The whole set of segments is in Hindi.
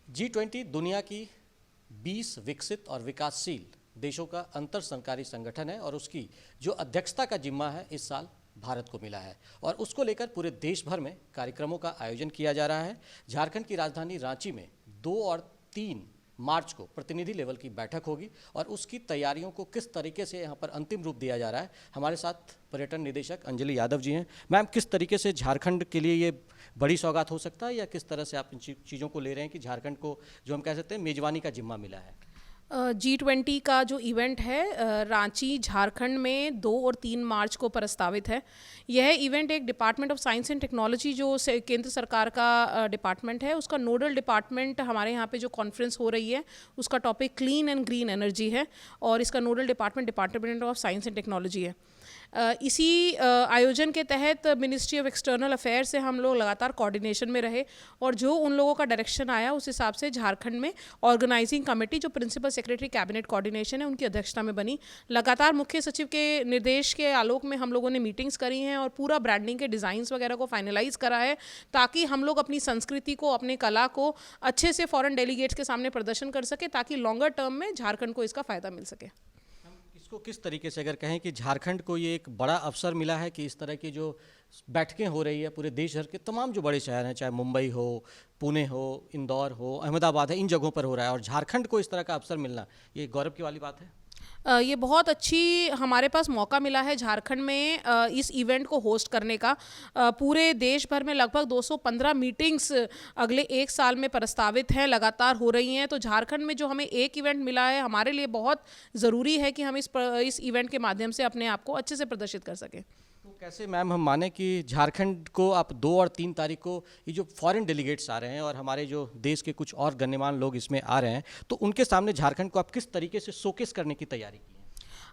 G20 दुनिया की 20 विकसित और विकासशील देशों का अंतर सरकारी संगठन है और उसकी जो अध्यक्षता का जिम्मा है इस साल भारत को मिला है और उसको लेकर पूरे देश भर में कार्यक्रमों का आयोजन किया जा रहा है। झारखंड की राजधानी रांची में 2 और 3 मार्च को प्रतिनिधि लेवल की बैठक होगी और उसकी तैयारियों को किस तरीके से यहाँ पर अंतिम रूप दिया जा रहा है, हमारे साथ पर्यटन निदेशक अंजलि यादव जी हैं। मैम, किस तरीके से झारखंड के लिए ये बड़ी सौगात हो सकता है या किस तरह से आप इन चीज़ों को ले रहे हैं कि झारखंड को जो हम कह सकते हैं मेजबानी का जिम्मा मिला है? G20 का जो इवेंट है रांची झारखंड में 2 और 3 मार्च को प्रस्तावित है। यह इवेंट एक department of science and technology जो केंद्र सरकार का डिपार्टमेंट है, उसका नोडल डिपार्टमेंट हमारे यहाँ पे जो कॉन्फ्रेंस हो रही है उसका topic clean and green energy है और इसका nodal department department of science and technology है। इसी आयोजन के तहत मिनिस्ट्री ऑफ एक्सटर्नल अफेयर्स से हम लोग लगातार कोऑर्डिनेशन में रहे और जो उन लोगों का डायरेक्शन आया उस हिसाब से झारखंड में ऑर्गेनाइजिंग कमेटी जो प्रिंसिपल सेक्रेटरी कैबिनेट कोऑर्डिनेशन है उनकी अध्यक्षता में बनी। लगातार मुख्य सचिव के निर्देश के आलोक में हम लोगों ने मीटिंग्स करी हैं और पूरा ब्रांडिंग के डिज़ाइंस वगैरह को फाइनलाइज करा है ताकि हम लोग अपनी संस्कृति को, अपने कला को अच्छे से फॉरेन डेलीगेट्स के सामने प्रदर्शन कर सके ताकि लॉन्गर टर्म में झारखंड को इसका फ़ायदा मिल सके। इसको किस तरीके से अगर कहें कि झारखंड को ये एक बड़ा अवसर मिला है कि इस तरह की जो बैठकें हो रही है पूरे देश भर के तमाम जो बड़े शहर हैं, चाहे मुंबई हो, पुणे हो, इंदौर हो, अहमदाबाद है, इन जगहों पर हो रहा है और झारखंड को इस तरह का अवसर मिलना ये गौरव की वाली बात है। ये बहुत अच्छी हमारे पास मौका मिला है झारखंड में इस इवेंट को होस्ट करने का। पूरे देश भर में लगभग 215 मीटिंग्स अगले 1 साल में प्रस्तावित हैं, लगातार हो रही हैं। तो झारखंड में जो हमें एक इवेंट मिला है हमारे लिए बहुत ज़रूरी है कि हम इस इवेंट के माध्यम से अपने आप को अच्छे से प्रदर्शित कर सकें। तो कैसे मैम हम माने कि झारखंड को आप 2 और 3 तारीख को ये जो फॉरेन डेलीगेट्स आ रहे हैं और हमारे जो देश के कुछ और गण्यमान्य लोग इसमें आ रहे हैं, तो उनके सामने झारखंड को आप किस तरीके से शोकेस करने की तैयारी की है?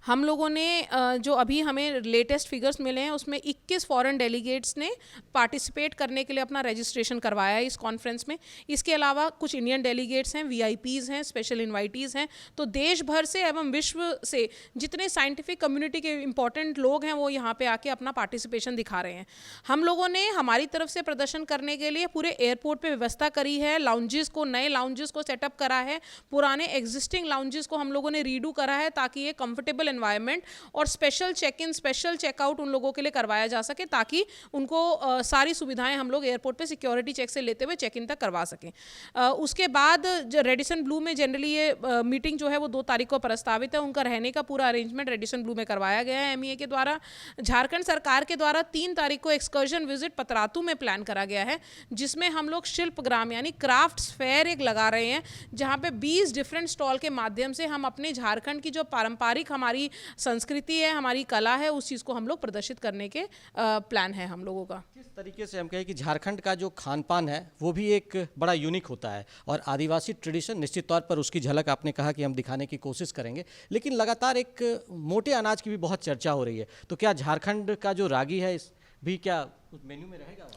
हम लोगों ने जो अभी हमें लेटेस्ट फिगर्स मिले हैं उसमें 21 फॉरेन डेलीगेट्स ने पार्टिसिपेट करने के लिए अपना रजिस्ट्रेशन करवाया है इस कॉन्फ्रेंस में। इसके अलावा कुछ इंडियन डेलीगेट्स हैं, वीआईपीज़ हैं, स्पेशल इन्वाइटीज़ हैं। तो देश भर से एवं विश्व से जितने साइंटिफिक कम्युनिटी के इंपॉर्टेंट लोग हैं वो यहाँ पे आके अपना पार्टिसिपेशन दिखा रहे हैं। हम लोगों ने हमारी तरफ से प्रदर्शन करने के लिए पूरे एयरपोर्ट पर व्यवस्था करी है, लाउंजेस को, नए लाउंजेस को सेटअप करा है, पुराने एग्जिस्टिंग लाउंजेस को हम लोगों ने रीडू करा है ताकि ये कंफर्टेबल एनवायरनमेंट और special check in, special checkout उन लोगों के लिए करवाया जा सके ताकि उनको सारी सुविधाएं हम लोग एयरपोर्ट पे सिक्योरिटी चेक से लेते हुए चेक इन तक करवा सकें। उसके बाद रेडिसन ब्लू में जनरली ये मीटिंग जो है वो 2 तारीख को प्रस्तावित है। उनका रहने का पूरा अरेंजमेंट रेडिसन ब्लू में करवाया गया है एमईए के द्वारा। झारखंड सरकार के द्वारा 3 तारीख को एक्सकर्जन विजिट पतरातू में प्लान करा गया है जिसमें हम लोग शिल्पग्राम यानी क्राफ्ट्स फेयर एक लगा रहे हैं जहाँ पे 20 डिफरेंट स्टॉल के माध्यम से हम अपने झारखंड की जो पारंपरिक हमारी संस्कृति है, हमारी कला है, उस चीज़ को हम लोग प्रदर्शित करने के प्लान है हम लोगों का। किस तरीके से हम कहें कि झारखंड का जो खान पान है वो भी एक बड़ा यूनिक होता है और आदिवासी ट्रेडिशन निश्चित तौर पर उसकी झलक आपने कहा कि हम दिखाने की कोशिश करेंगे, लेकिन लगातार एक मोटे अनाज की भी बहुत चर्चा हो रही है। तो क्या झारखंड का जो रागी है इस भी क्या उस मेन्यू में रहेगा?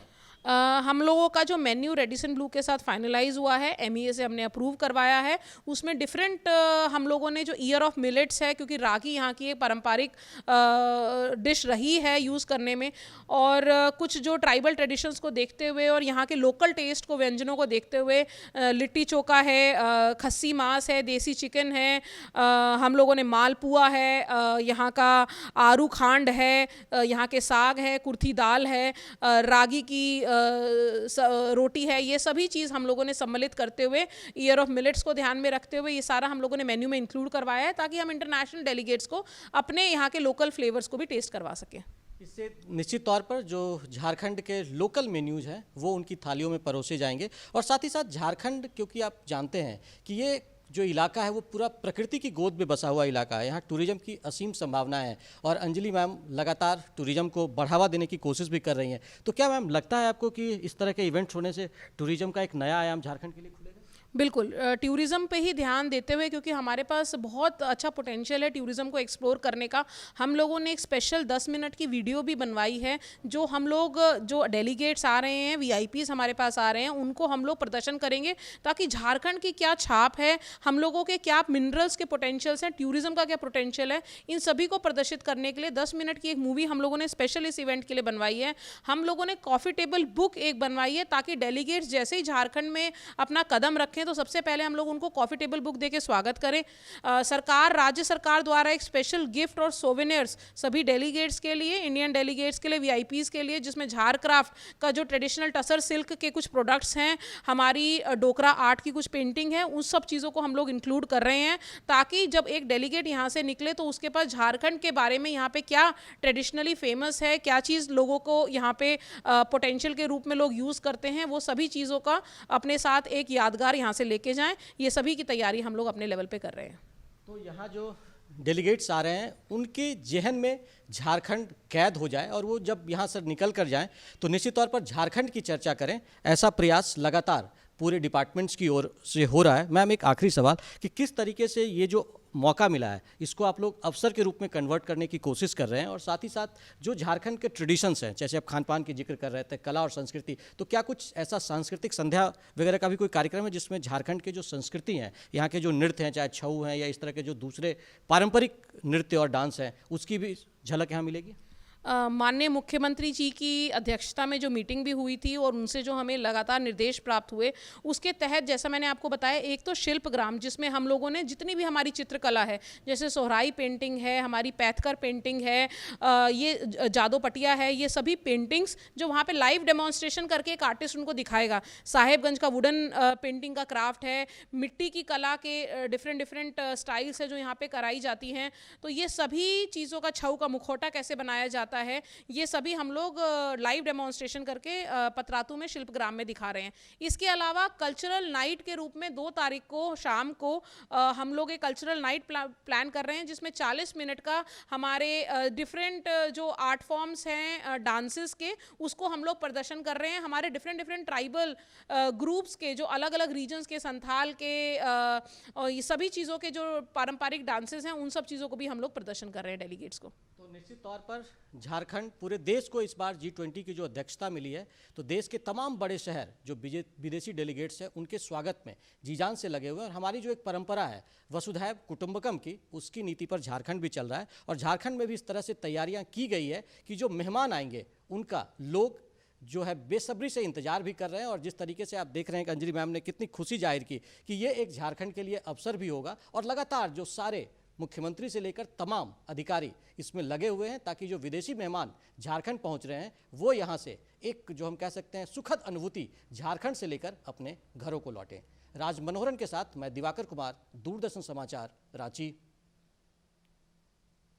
हम लोगों का जो मेन्यू रेडिसन ब्लू के साथ फाइनलाइज हुआ है, एमईए से हमने अप्रूव करवाया है। उसमें डिफरेंट हम लोगों ने जो ईयर ऑफ मिलेट्स है, क्योंकि रागी यहाँ की एक पारंपरिक डिश रही है यूज़ करने में, और कुछ जो ट्राइबल ट्रेडिशंस को देखते हुए और यहाँ के लोकल टेस्ट को, व्यंजनों को देखते हुए लिट्टी चोखा है, खस्सी मांस है, देसी चिकन है, हम लोगों ने मालपुआ है, यहाँ का आरू खांड है, यहाँ के साग है, कुर्थी दाल है, रागी की रोटी है, ये सभी चीज़ हम लोगों ने सम्मिलित करते हुए ईयर ऑफ मिलेट्स को ध्यान में रखते हुए ये सारा हम लोगों ने मेन्यू में इंक्लूड करवाया है ताकि हम इंटरनेशनल डेलीगेट्स को अपने यहाँ के लोकल फ्लेवर्स को भी टेस्ट करवा सकें। इससे निश्चित तौर पर जो झारखंड के लोकल मेन्यूज हैं वो उनकी थालियों में परोसे जाएंगे और साथ ही साथ झारखंड, क्योंकि आप जानते हैं कि ये जो इलाका है वो पूरा प्रकृति की गोद में बसा हुआ इलाका है, यहाँ टूरिज्म की असीम संभावना है और अंजलि मैम लगातार टूरिज्म को बढ़ावा देने की कोशिश भी कर रही हैं। तो क्या मैम लगता है आपको कि इस तरह के इवेंट्स होने से टूरिज्म का एक नया आयाम झारखंड के लिए खुलेगा? बिल्कुल, टूरिज़्म पे ही ध्यान देते हुए, क्योंकि हमारे पास बहुत अच्छा पोटेंशियल है टूरिज़्म को एक्सप्लोर करने का। हम लोगों ने एक स्पेशल 10 मिनट की वीडियो भी बनवाई है जो हम लोग, जो डेलीगेट्स आ रहे हैं, वीआईपीज़ हमारे पास आ रहे हैं, उनको हम लोग प्रदर्शन करेंगे ताकि झारखंड की क्या छाप है, हम लोगों के क्या मिनरल्स के पोटेंशियल्स हैं, टूरिज़्म का क्या पोटेंशियल है, इन सभी को प्रदर्शित करने के लिए 10 मिनट की एक मूवी हम लोगों ने स्पेशल इस इवेंट के लिए बनवाई है। हम लोगों ने कॉफ़ी टेबल बुक एक बनवाई है ताकि डेलीगेट्स जैसे ही झारखंड में अपना कदम रखें तो सबसे पहले हम लोग उनको कॉफ़ी टेबल बुक दे के स्वागत करें। सरकार, राज्य सरकार द्वारा एक स्पेशल गिफ्ट और सोवेनियर्स सभी डेलीगेट्स के लिए, इंडियन डेलीगेट्स के लिए, वीआईपीज़ के लिए, जिसमें झारक्राफ्ट का जो ट्रेडिशनल टसर सिल्क के कुछ प्रोडक्ट्स हैं, हमारी डोकरा आर्ट की कुछ पेंटिंग है, उस सब चीज़ों को हम लोग इंक्लूड कर रहे हैं, ताकि जब एक डेलीगेट यहाँ से निकले तो उसके पास झारखंड के बारे में, यहाँ पे क्या ट्रेडिशनली फेमस है, क्या चीज़ लोगों को यहाँ पे पोटेंशियल के रूप में लोग यूज़ करते हैं, वो सभी चीज़ों का अपने साथ एक यादगार यहाँ से लेके जाएं। ये सभी की तैयारी हम लोग अपने लेवल पे कर रहे हैं। तो यहाँ जो डेलीगेट्स आ रहे हैं उनके जहन में झारखंड कैद हो जाए और वो जब यहाँ से निकल कर जाएं तो निश्चित तौर पर झारखंड की चर्चा करें, ऐसा प्रयास लगातार पूरे डिपार्टमेंट्स की ओर से हो रहा है। मैम, एक आखिरी सवाल कि किस तरीके से ये जो मौका मिला है इसको आप लोग अवसर के रूप में कन्वर्ट करने की कोशिश कर रहे हैं, और साथ ही साथ जो झारखंड के ट्रेडिशंस हैं, जैसे आप खान पान की जिक्र कर रहे थे, कला और संस्कृति, तो क्या कुछ ऐसा सांस्कृतिक संध्या वगैरह का भी कोई कार्यक्रम है जिसमें झारखंड के जो संस्कृति हैं, यहाँ के जो नृत्य हैं, चाहे छऊ हैं या इस तरह के जो दूसरे पारंपरिक नृत्य और डांस हैं, उसकी भी झलक यहाँ मिलेगी? माननीय मुख्यमंत्री जी की अध्यक्षता में जो मीटिंग भी हुई थी और उनसे जो हमें लगातार निर्देश प्राप्त हुए, उसके तहत जैसा मैंने आपको बताया, एक तो शिल्पग्राम, जिसमें हम लोगों ने जितनी भी हमारी चित्रकला है, जैसे सोहराई पेंटिंग है, हमारी पैथकर पेंटिंग है, ये जादो पटिया है, ये सभी पेंटिंग्स जो वहाँ पे लाइव डेमोन्स्ट्रेशन करके एक आर्टिस्ट उनको दिखाएगा। साहेबगंज का वुडन पेंटिंग का क्राफ्ट है, मिट्टी की कला के डिफरेंट स्टाइल्स है जो यहाँ पे कराई जाती हैं। तो ये सभी चीज़ों का, छऊ का मुखौटा कैसे बनाया जाता है, ये सभी हम लोग लाइव डेमोन्स्ट्रेशन करके पतरातू में शिल्पग्राम में दिखा रहे हैं। इसके अलावा कल्चरल नाइट के रूप में 2 तारीख को शाम को हम लोग एक कल्चरल नाइट प्लान कर रहे हैं, जिसमें 40 मिनट का हमारे डिफरेंट जो आर्ट फॉर्म्स हैं डांसेस के, उसको हम लोग प्रदर्शन कर रहे हैं। हमारे डिफरेंट ट्राइबल ग्रुप्स के, जो अलग अलग रीजन्स के, संथाल के, और ये सभी चीज़ों के जो पारंपरिक डांसेस हैं, उन सब चीज़ों को भी हम लोग प्रदर्शन कर रहे हैं डेलीगेट्स को। तो निश्चित तौर पर झारखंड, पूरे देश को इस बार G20 की जो अध्यक्षता मिली है, तो देश के तमाम बड़े शहर जो विदेशी डेलीगेट्स हैं उनके स्वागत में जी जान से लगे हुए हैं। और हमारी जो एक परंपरा है वसुधैव कुटुंबकम की, उसकी नीति पर झारखंड भी चल रहा है, और झारखंड में भी इस तरह से तैयारियां की गई है कि जो मेहमान आएंगे उनका लोग जो है बेसब्री से इंतजार भी कर रहे हैं। और जिस तरीके से आप देख रहे हैं कि अंजलि मैम ने कितनी खुशी जाहिर की कि ये एक झारखंड के लिए अवसर भी होगा, और लगातार जो सारे मुख्यमंत्री से लेकर तमाम अधिकारी इसमें लगे हुए हैं ताकि जो विदेशी मेहमान झारखंड पहुंच रहे हैं वो यहाँ से एक, जो हम कह सकते हैं, सुखद अनुभूति झारखंड से लेकर अपने घरों को लौटें। राज मनोहरन के साथ मैं दिवाकर कुमार, दूरदर्शन समाचार, रांची।